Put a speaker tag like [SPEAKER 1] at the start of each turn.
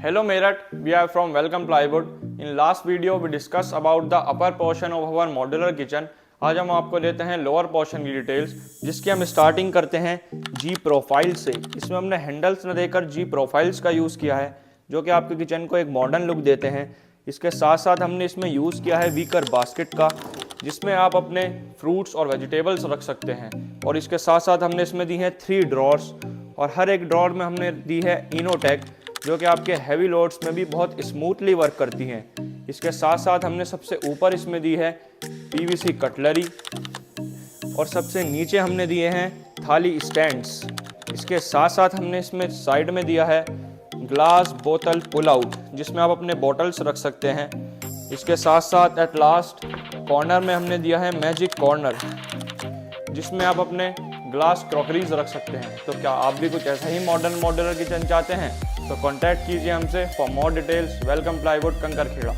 [SPEAKER 1] Hello Meerut, we are from Welcome Plywood. In last video we discussed about the upper portion of our modular kitchen. आज हम आपको लेते हैं lower portion की details, जिसकी हम स्टार्टिंग करते हैं जी प्रोफाइल से। इसमें हमने हैंडल्स न देकर जी प्रोफाइल्स का यूज़ किया है, जो कि आपके किचन को एक मॉडर्न लुक देते हैं। इसके साथ साथ हमने इसमें यूज़ किया है वीकर बास्केट का, जिसमें आप अपने फ्रूट्स और वेजिटेबल्स रख सकते हैं। और इसके साथ साथ हमने इसमें दी हैं 3 ड्रॉर्स, और हर एक ड्रॉर में हमने दी है इनोटेक, जो कि आपके हैवी लोड्स में भी बहुत स्मूथली वर्क करती हैं। इसके साथ साथ हमने सबसे ऊपर इसमें दी है पीवीसी कटलरी, और सबसे नीचे हमने दिए हैं थाली स्टैंड्स। इसके साथ साथ हमने इसमें साइड में दिया है ग्लास बोतल पुल आउट, जिसमें आप अपने बॉटल्स रख सकते हैं। इसके साथ साथ एट लास्ट कॉर्नर में हमने दिया है मैजिक कॉर्नर, जिसमें आप अपने ग्लास क्रॉकरीज रख सकते हैं। तो क्या आप भी कुछ ऐसा ही मॉडर्न मॉड्यूलर किचन चाहते हैं तो कॉन्टैक्ट कीजिए हमसे for more details. Welcome plywood Kankarkheda.